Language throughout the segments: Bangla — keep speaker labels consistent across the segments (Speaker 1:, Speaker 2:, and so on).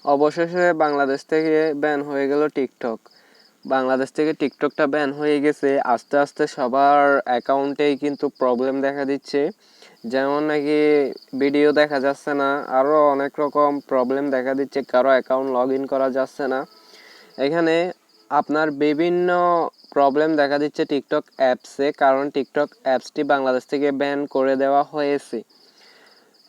Speaker 1: অবশেষে বাংলাদেশ থেকে ব্যান হয়ে গেল টিকটক। বাংলাদেশ থেকে টিকটকটা ব্যান হয়ে গেছে, আস্তে আস্তে সবার অ্যাকাউন্টেই কিন্তু প্রবলেম দেখা দিচ্ছে। যেমন নাকি ভিডিও দেখা যাচ্ছে না, আরও অনেক রকম প্রবলেম দেখা দিচ্ছে, কারো অ্যাকাউন্ট লগ ইন করা যাচ্ছে না। এখানে আপনার বিভিন্ন প্রবলেম দেখা দিচ্ছে টিকটক অ্যাপসে, কারণ টিকটক অ্যাপসটি বাংলাদেশ থেকে ব্যান করে দেওয়া হয়েছে।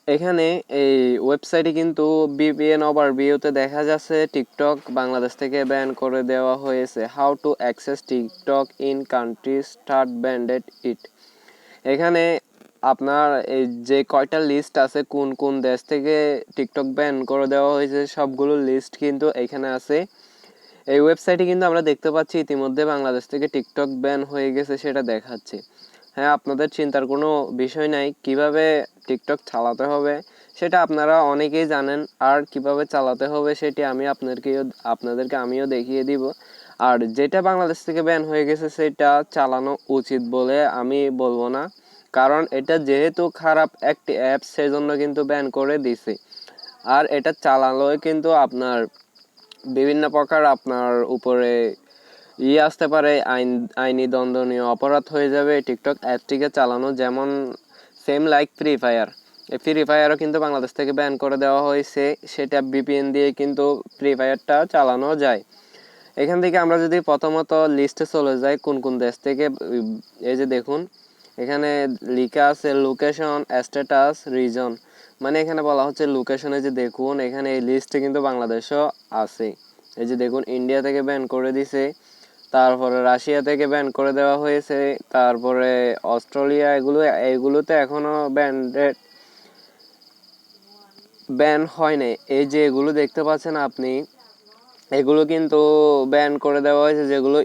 Speaker 1: এখানে এই ওয়েবসাইটে কিন্তু বিপিএন ওভারভিউতে দেখা যাচ্ছে টিকটক বাংলাদেশ থেকে ব্যান করে দেওয়া হয়েছে। How to access TikTok in country start banded it. এখানে আপনার এই যে কয়টা লিস্ট আছে, কোন কোন দেশ থেকে টিকটক ব্যান করে দেওয়া হয়েছে সবগুলো লিস্ট কিন্তু এখানে আছে। এই ওয়েবসাইটে কিন্তু আমরা দেখতে পাচ্ছি ইতিমধ্যে বাংলাদেশ থেকে টিকটক ব্যান হয়ে গেছে, সেটা দেখাচ্ছে। হ্যাঁ, আপনাদের চিন্তার কোনো বিষয় নাই, কিভাবে টিকটক চালাতে হবে সেটা আপনারা অনেকেই জানেন, আর কিভাবে চালাতে হবে সেটি আমি আপনাদেরকে আমিও দেখিয়ে দিব। আর যেটা বাংলাদেশ থেকে ব্যান হয়ে গেছে সেটা চালানো উচিত বলে আমি বলবো না, কারণ এটা যেহেতু খারাপ একটি অ্যাপ সেজন্য কিন্তু ব্যান করে দিছে। আর এটা চালালেও কিন্তু আপনার বিভিন্ন প্রকার আপনার উপরে আসতে পারে, আইনি দণ্ডনীয় অপরাধ হয়ে যাবে টিকটক অ্যাপটিকে চালানো। যেমন সেম লাইক ফ্রি ফায়ার, এই ফ্রি ফায়ারও কিন্তু বাংলাদেশ থেকে ব্যান করে দেওয়া হয়েছে, সেটা বিপিএন দিয়ে কিন্তু ফ্রি ফায়ারটা চালানো যায়। এখান থেকে আমরা যদি প্রথমত লিস্টে চলে যাই কোন কোন দেশ থেকে, এই যে দেখুন এখানে লেখা আছে লোকেশন, স্ট্যাটাস, রিজন। মানে এখানে বলা হচ্ছে লোকেশনে, যে দেখুন এখানে এই লিস্টে কিন্তু বাংলাদেশও আছে। এই যে দেখুন ইন্ডিয়া থেকে ব্যান করে দিছে, তারপরে রাশিয়া থেকে ব্যান করে দেওয়া হয়েছে, তারপরে অস্ট্রেলিয়া, এগুলোতে এখনো ব্যান হয় নাই। এই যে এগুলো দেখতে পাচ্ছেন আপনি, এগুলো কিন্তু ব্যান করে দেওয়া হয়েছে, যেগুলো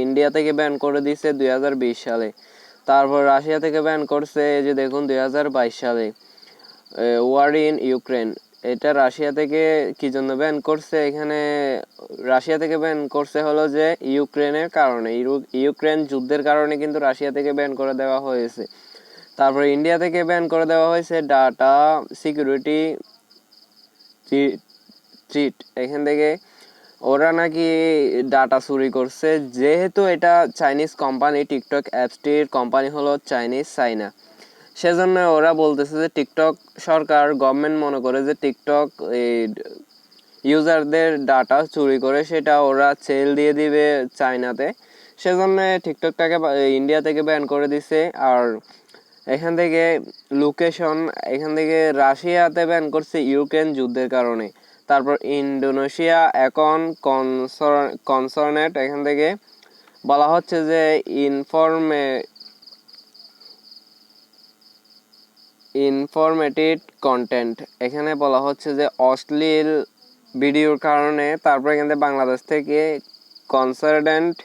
Speaker 1: ইন্ডিয়া থেকে ব্যান করে দিয়েছে 2020 সালে। তারপর রাশিয়া থেকে ব্যান করছে, এই যে দেখুন 2022 সালে। ওয়ার ইন ইউক্রেন, এটা রাশিয়া থেকে কি জন্য ব্যান করছে, এখানে রাশিয়া থেকে ব্যান করছে হলো যে ইউক্রেনের কারণে, ইউক্রেন যুদ্ধের কারণে কিন্তু রাশিয়া থেকে ব্যান করে দেওয়া হয়েছে। তারপরে ইন্ডিয়া থেকে ব্যান করে দেওয়া হয়েছে ডাটা সিকিউরিটি থ্রিট। এখান থেকে ওরা নাকি ডাটা চুরি করছে, যেহেতু এটা চাইনিজ কোম্পানি, টিকটক অ্যাপসটির কোম্পানি হলো চাইনা, সেজন্য ওরা বলতেছে যে টিকটক সরকার গভর্নমেন্ট মনে করে যে টিকটক এই ইউজারদের ডাটা চুরি করে সেটা ওরা সেল দিয়ে দিবে চায়নাতে, সেজন্য টিকটকটাকে ইন্ডিয়া থেকে ব্যান করে দিছে। আর এখান থেকে লোকেশন, এখান থেকে রাশিয়াতে ব্যান করছে ইউক্রেন যুদ্ধের কারণে। তারপর ইন্দোনেশিয়া এখন কনসার্নেট, এখান থেকে বলা হচ্ছে যে ইনফরমেটিভ কন্টেন্ট, এখানে বলা হচ্ছে যে অশ্লীল ভিডিওর কারণে। তারপর এখানে বাংলাদেশ থেকে কনসার্নেন্ট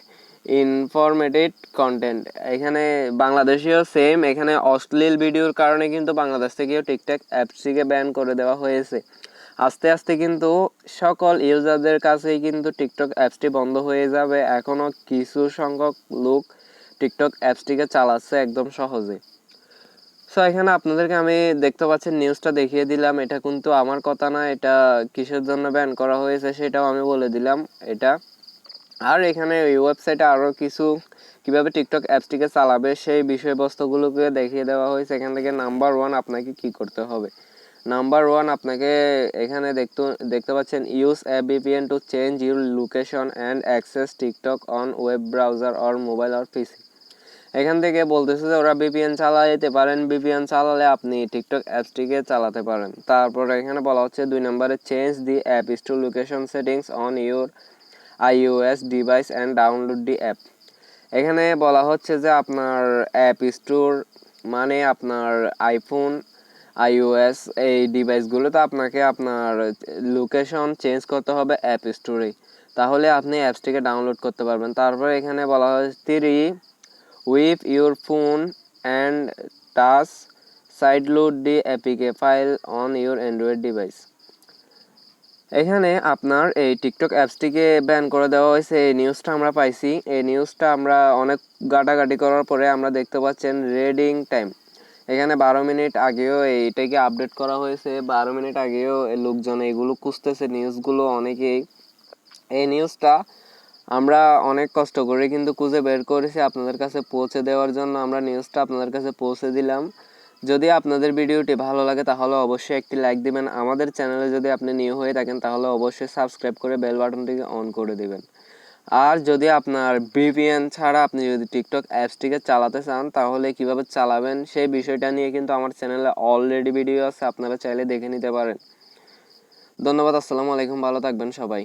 Speaker 1: ইনফরমেটিভ কন্টেন্ট, এখানে বাংলাদেশেও সেম, এখানে অশ্লীল ভিডিওর কারণে কিন্তু বাংলাদেশ থেকেও টিকটক অ্যাপসটিকে ব্যান করে দেওয়া হয়েছে। আস্তে আস্তে কিন্তু সকল ইউজারদের কাছেই কিন্তু টিকটক অ্যাপসটি বন্ধ হয়ে যাবে, এখনও কিছু সংখ্যক লোক টিকটক অ্যাপসটিকে চালাচ্ছে একদম সহজে। সো এখানে আপনাদেরকে আমি দেখতে পাচ্ছেন নিউজটা দেখিয়ে দিলাম, এটা কিন্তু আমার কথা না, এটা কিসের জন্য ব্যান করা হয়েছে সেটাও আমি বলে দিলাম এটা। আর এখানে এই ওয়েবসাইটে আরও কিছু কিভাবে টিকটক অ্যাপসটিকে চালাবে সেই বিষয়বস্তুগুলোকে দেখিয়ে দেওয়া হয়েছে। এখান থেকে নাম্বার 1 আপনাকে কি করতে হবে। নাম্বার 1 আপনাকে এখানে দেখতে পাচ্ছেন use a VPN to change your location and access TikTok on web browser or mobile or PC. এখান থেকে বলতেছে যে ওরা ভিপিএন চালাতে পারেন, ভিপিএন চালালে আপনি টিকটক অ্যাপসটিকে চালাতে পারেন। তারপর এখানে বলা হচ্ছে 2 নম্বরে change the app store location settings on your iOS device and download the app. এখানে বলা হচ্ছে যে আপনার অ্যাপ স্টোর মানে আপনার আইফোন, iOS এই ডিভাইসগুলোতে আপনাকে আপনার লোকেশন চেঞ্জ করতে হবে অ্যাপ স্টোরে, তাহলে আপনি অ্যাপসটিকে ডাউনলোড করতে পারবেন। তারপর এখানে বলা হচ্ছে 3 with your phone and touch sideload the APK file on your Android device। এখানে আপনার এই টিকটক অ্যাপসটিকে ব্যান করে দেওয়া হয়েছে, এই নিউজটা আমরা পাইছি। এই নিউজটা আমরা অনেক ঘাটাঘাটি করার পরে আমরা দেখতে পাচ্ছেন রিডিং টাইম, এখানে 12 মিনিট আগেও এইটাকে আপডেট করা হয়েছে, 12 মিনিট আগেও লোকজন এগুলো খুঁজতেছে নিউজগুলো অনেকেই। এই নিউজটা আমরা অনেক কষ্ট করে কিন্তু খুঁজে বের করেছি আপনাদের কাছে পৌঁছে দেওয়ার জন্য। আমরা নিউজটা আপনাদের কাছে পৌঁছে দিলাম। যদি আপনাদের ভিডিওটি ভালো লাগে তাহলে অবশ্যই একটি লাইক দিবেন। আমাদের চ্যানেলে যদি আপনি নিউ হয়ে থাকেন তাহলে অবশ্যই সাবস্ক্রাইব করে বেল বাটনটিকে অন করে দিবেন। আর যদি আপনার ভিপিএন ছাড়া আপনি যদি টিকটক অ্যাপসটিকে চালাতে চান তাহলে কিভাবে চালাবেন সেই বিষয়টা নিয়ে কিন্তু আমার চ্যানেলে অলরেডি ভিডিও আছে, আপনারা চাইলে দেখে নিতে পারেন। ধন্যবাদ, আসসালামু আলাইকুম, ভালো থাকবেন সবাই।